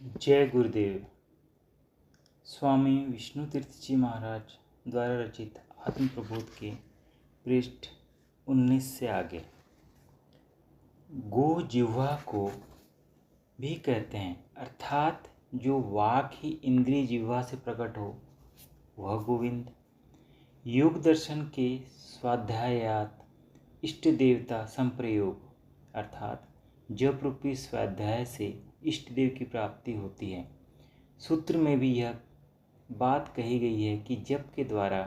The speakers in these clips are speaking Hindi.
जय गुरुदेव। स्वामी विष्णु तीर्थ जी महाराज द्वारा रचित आत्म प्रबोध के पृष्ठ 19 से आगे। गो जिह्वा को भी कहते हैं, अर्थात जो वाक ही इंद्रिय जिह्वा से प्रकट हो वह गोविंद। योग दर्शन के स्वाध्यायात इष्ट देवता संप्रयोग, अर्थात जप रूपी स्वाध्याय से इष्ट देव की प्राप्ति होती है। सूत्र में भी यह बात कही गई है कि जप के द्वारा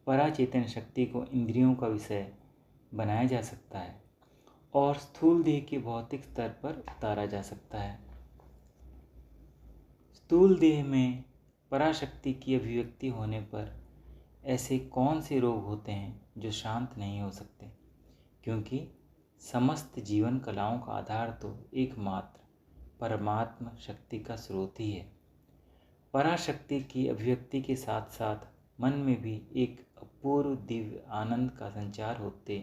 पराचेतन शक्ति को इंद्रियों का विषय बनाया जा सकता है और स्थूल देह के भौतिक स्तर पर उतारा जा सकता है। स्थूल देह में पराशक्ति की अभिव्यक्ति होने पर ऐसे कौन से रोग होते हैं जो शांत नहीं हो सकते, क्योंकि समस्त जीवन कलाओं का आधार तो एकमात्र परमात्मा शक्ति का स्रोत ही है। पराशक्ति की अभिव्यक्ति के साथ साथ मन में भी एक अपूर्व दिव्य आनंद का संचार होते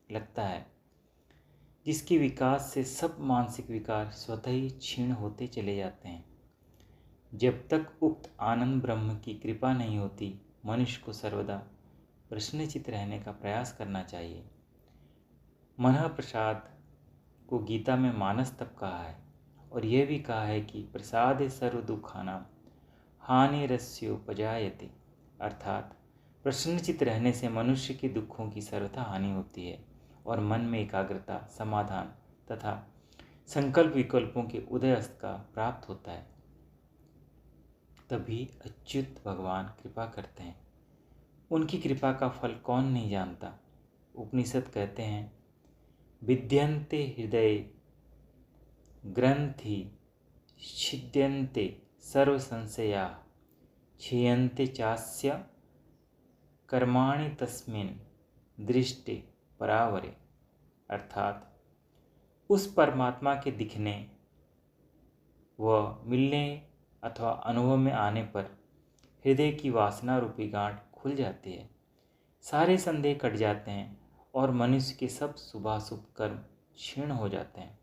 लगता है, जिसके विकास से सब मानसिक विकार स्वतः ही क्षीण होते चले जाते हैं। जब तक उक्त आनंद ब्रह्म की कृपा नहीं होती, मनुष्य को सर्वदा प्रश्नचित रहने का प्रयास करना चाहिए। मनः प्रसाद को गीता में मानस तप कहा है और यह भी कहा है कि प्रसादे सर्व दुखानां हानिरस्योपजायते, अर्थात प्रसन्नचित रहने से मनुष्य के दुखों की सर्वथा हानि होती है और मन में एकाग्रता, समाधान तथा संकल्प विकल्पों के उदयस्त का प्राप्त होता है। तभी अच्युत भगवान कृपा करते हैं। उनकी कृपा का फल कौन नहीं जानता। उपनिषद कहते हैं, विद्यन्ते हृदय ग्रंथि छिद्यन्ते सर्व संशया क्षीयन्ते चास्य कर्माणि तस्मिन् दृष्टि परावरे, अर्थात उस परमात्मा के दिखने व मिलने अथवा अनुभव में आने पर हृदय की वासना रूपी गांठ खुल जाती है, सारे संदेह कट जाते हैं और मनुष्य के सब शुभाशुभ कर्म क्षीण हो जाते हैं।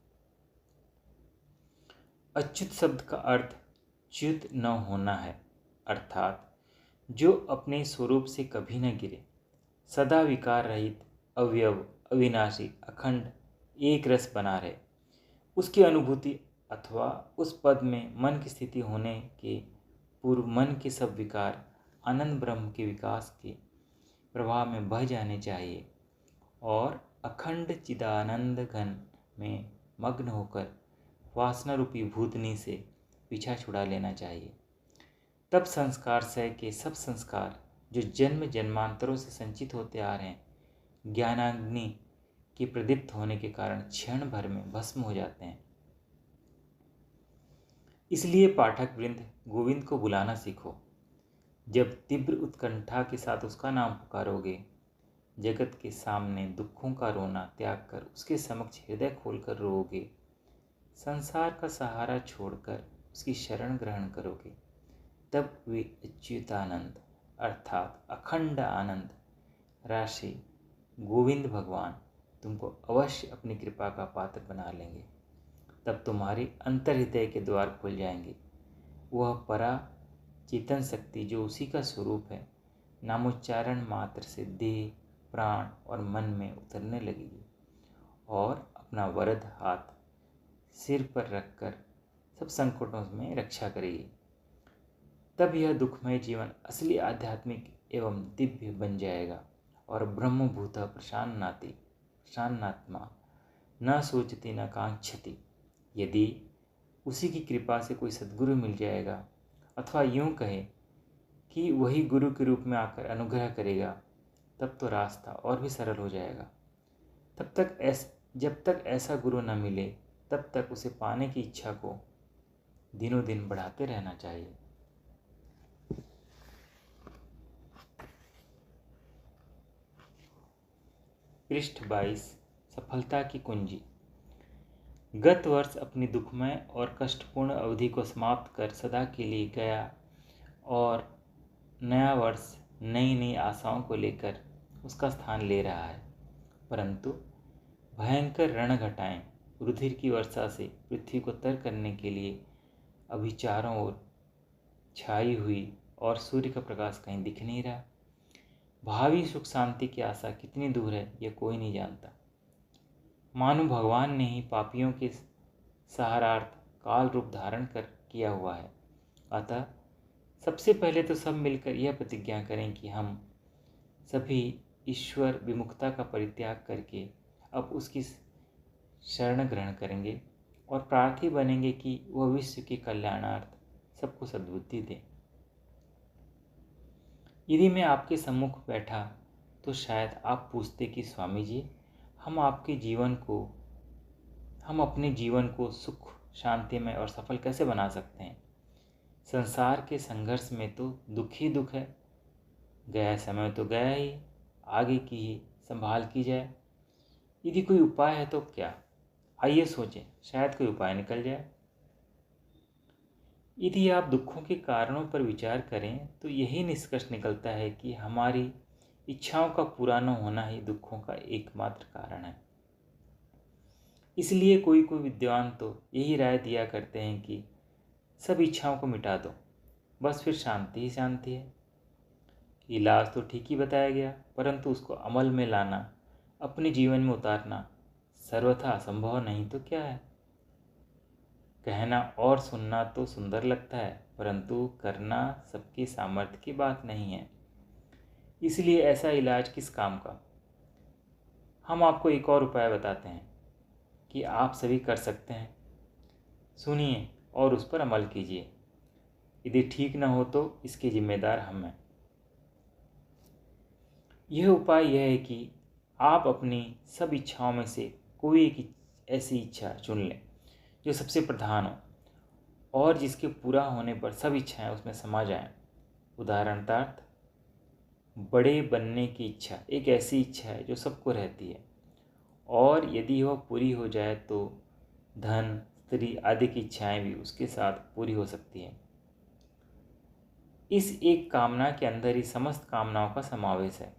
अच्युत शब्द का अर्थ च्युत न होना है, अर्थात जो अपने स्वरूप से कभी न गिरे, सदा विकार रहित, अवयव, अविनाशी, अखंड, एक रस बना रहे। उसकी अनुभूति अथवा उस पद में मन की स्थिति होने के पूर्व मन के सब विकार आनंद ब्रह्म के विकास के प्रवाह में बह जाने चाहिए और अखंड चिदानंद घन में मग्न होकर वासना रूपी भूतनी से पीछा छुड़ा लेना चाहिए। तब संस्कार सह के सब संस्कार जो जन्म जन्मांतरों से संचित होते आ रहे हैं, ज्ञानाग्नि के प्रदीप्त होने के कारण क्षण भर में भस्म हो जाते हैं। इसलिए पाठक वृंद, गोविंद को बुलाना सीखो। जब तीव्र उत्कंठा के साथ उसका नाम पुकारोगे, जगत के सामने दुखों का रोना त्याग कर उसके समक्ष हृदय खोलकर रोओगे, संसार का सहारा छोड़कर उसकी शरण ग्रहण करोगे, तब वे अच्युतानंद अर्थात अखंड आनंद राशि गोविंद भगवान तुमको अवश्य अपनी कृपा का पात्र बना लेंगे। तब तुम्हारी अंतर हृदय के द्वार खुल जाएंगे। वह परा चेतन शक्ति जो उसी का स्वरूप है, नामोच्चारण मात्र से देह, प्राण और मन में उतरने लगेगी और अपना वरद हाथ सिर पर रखकर सब संकटों में रक्षा करेगी। तब यह दुखमय जीवन असली आध्यात्मिक एवं दिव्य बन जाएगा और ब्रह्मभूत प्रशान्नात्मा न सोचती न कांक्षति। यदि उसी की कृपा से कोई सद्गुरु मिल जाएगा, अथवा यूं कहे कि वही गुरु के रूप में आकर अनुग्रह करेगा, तब तो रास्ता और भी सरल हो जाएगा। जब तक ऐसा गुरु न मिले, तब तक उसे पाने की इच्छा को दिनों दिन बढ़ाते रहना चाहिए। पृष्ठ 22, सफलता की कुंजी। गत वर्ष अपनी दुखमय और कष्टपूर्ण अवधि को समाप्त कर सदा के लिए गया और नया वर्ष नई नई आशाओं को लेकर उसका स्थान ले रहा है, परंतु भयंकर रणघटाएं रुधिर की वर्षा से पृथ्वी को तर करने के लिए अभी चारों ओर छाई हुई और सूर्य का प्रकाश कहीं दिख नहीं रहा। भावी सुख शांति की आशा कितनी दूर है यह कोई नहीं जानता। मानो भगवान ने ही पापियों के सहारार्थ काल रूप धारण कर किया हुआ है। अतः सबसे पहले तो सब मिलकर यह प्रतिज्ञा करें कि हम सभी ईश्वर विमुखता का परित्याग करके अब उसकी शरण ग्रहण करेंगे और प्रार्थी बनेंगे कि वह विश्व के कल्याणार्थ सबको सद्बुद्धि दे। यदि मैं आपके सम्मुख बैठा तो शायद आप पूछते कि स्वामी जी, हम अपने जीवन को सुख शांतिमय और सफल कैसे बना सकते हैं? संसार के संघर्ष में तो दुख ही दुख है। गया समय तो गया ही, आगे की ही संभाल की जाए। यदि कोई उपाय है तो क्या? आइए सोचें, शायद कोई उपाय निकल जाए। यदि आप दुखों के कारणों पर विचार करें तो यही निष्कर्ष निकलता है कि हमारी इच्छाओं का पूरा न होना ही दुखों का एकमात्र कारण है। इसलिए कोई कोई विद्वान तो यही राय दिया करते हैं कि सब इच्छाओं को मिटा दो, बस फिर शांति ही शांति है। इलाज तो ठीक ही बताया गया, परंतु उसको अमल में लाना, अपने जीवन में उतारना सर्वथा असंभव नहीं तो क्या है? कहना और सुनना तो सुंदर लगता है, परंतु करना सबकी सामर्थ्य की बात नहीं है। इसलिए ऐसा इलाज किस काम का? हम आपको एक और उपाय बताते हैं कि आप सभी कर सकते हैं। सुनिए और उस पर अमल कीजिए। यदि ठीक न हो तो इसके जिम्मेदार हम हैं। यह उपाय यह है कि आप अपनी सब इच्छाओं में से कोई एक ऐसी इच्छा चुन लें जो सबसे प्रधान हो और जिसके पूरा होने पर सब इच्छाएं उसमें समा जाएं। उदाहरणार्थ, बड़े बनने की इच्छा एक ऐसी इच्छा है जो सबको रहती है और यदि वह पूरी हो जाए तो धन, स्त्री आदि की इच्छाएं भी उसके साथ पूरी हो सकती हैं। इस एक कामना के अंदर ही समस्त कामनाओं का समावेश है।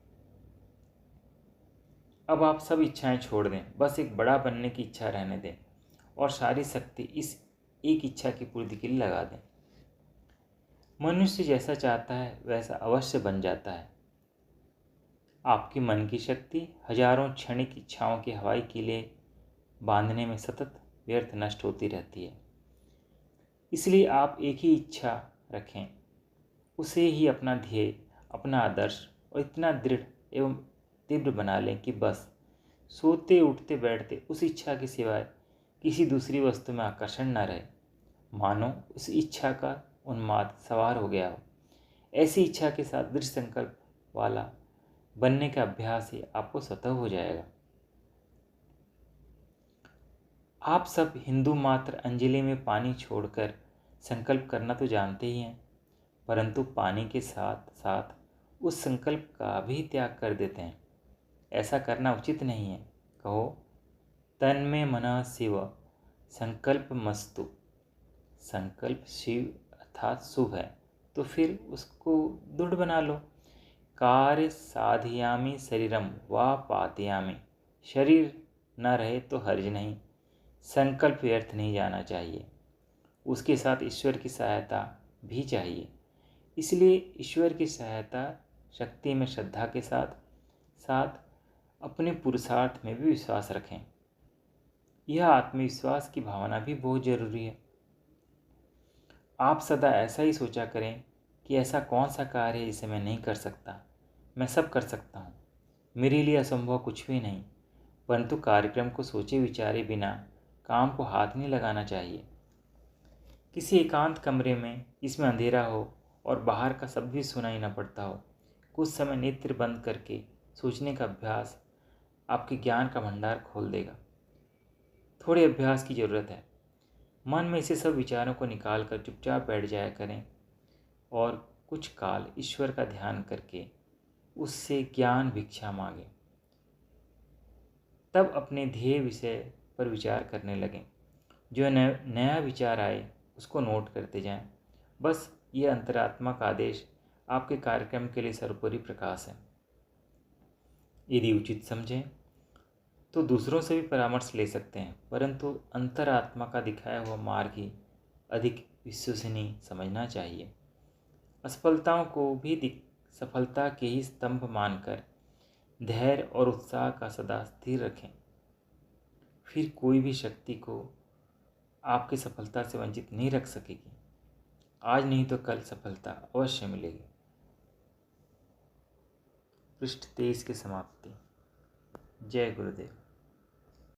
अब आप सब इच्छाएं छोड़ दें, बस एक बड़ा बनने की इच्छा रहने दें और सारी शक्ति इस एक इच्छा की पूर्ति के लिए लगा दें। मनुष्य जैसा चाहता है वैसा अवश्य बन जाता है। आपकी मन की शक्ति हजारों क्षणिक इच्छाओं के हवाई किले बांधने में सतत व्यर्थ नष्ट होती रहती है। इसलिए आप एक ही इच्छा रखें, उसे ही अपना ध्येय, अपना आदर्श और इतना दृढ़ एवं तीव्र बना लें कि बस सोते उठते बैठते उस इच्छा के सिवाय किसी दूसरी वस्तु में आकर्षण न रहे। मानो उस इच्छा का उन्माद सवार हो गया हो। ऐसी इच्छा के साथ दृढ़ संकल्प वाला बनने का अभ्यास ही आपको स्वतः हो जाएगा। आप सब हिंदू मात्र अंजलि में पानी छोड़कर संकल्प करना तो जानते ही हैं, परंतु पानी के साथ साथ उस संकल्प का भी त्याग कर देते हैं। ऐसा करना उचित नहीं है। कहो, तन में मनः शिव संकल्प मस्तु। संकल्प शिव अर्थात शुभ है तो फिर उसको दृढ़ बना लो। कार्य साधयामि शरीरम व पातयामि। शरीर न रहे तो हर्ज नहीं, संकल्प व्यर्थ नहीं जाना चाहिए। उसके साथ ईश्वर की सहायता भी चाहिए। इसलिए ईश्वर की सहायता शक्ति में श्रद्धा के साथ साथ अपने पुरुषार्थ में भी विश्वास रखें। यह आत्मविश्वास की भावना भी बहुत जरूरी है। आप सदा ऐसा ही सोचा करें कि ऐसा कौन सा कार्य है जिसे मैं नहीं कर सकता। मैं सब कर सकता हूँ, मेरे लिए असंभव कुछ भी नहीं। परंतु कार्यक्रम को सोचे विचारे बिना काम को हाथ नहीं लगाना चाहिए। किसी एकांत कमरे में जिसमें अंधेरा हो और बाहर का सब भी सुनाई न पड़ता हो, कुछ समय नेत्र बंद करके सोचने का अभ्यास आपके ज्ञान का भंडार खोल देगा। थोड़े अभ्यास की ज़रूरत है। मन में से सब विचारों को निकाल कर चुपचाप बैठ जाया करें और कुछ काल ईश्वर का ध्यान करके उससे ज्ञान भिक्षा मांगें। तब अपने ध्येय विषय पर विचार करने लगें। जो नया विचार आए उसको नोट करते जाएं। बस ये अंतरात्मा का आदेश आपके कार्यक्रम के लिए सर्वोपरि प्रकाश है। यदि उचित समझें तो दूसरों से भी परामर्श ले सकते हैं, परंतु अंतरात्मा का दिखाया हुआ मार्ग ही अधिक विश्वसनीय समझना चाहिए। असफलताओं को भी सफलता के ही स्तंभ मानकर धैर्य और उत्साह का सदा स्थिर रखें। फिर कोई भी शक्ति को आपकी सफलता से वंचित नहीं रख सकेगी। आज नहीं तो कल सफलता अवश्य मिलेगी। पृष्ठ 23 की समाप्ति। जय गुरुदेव।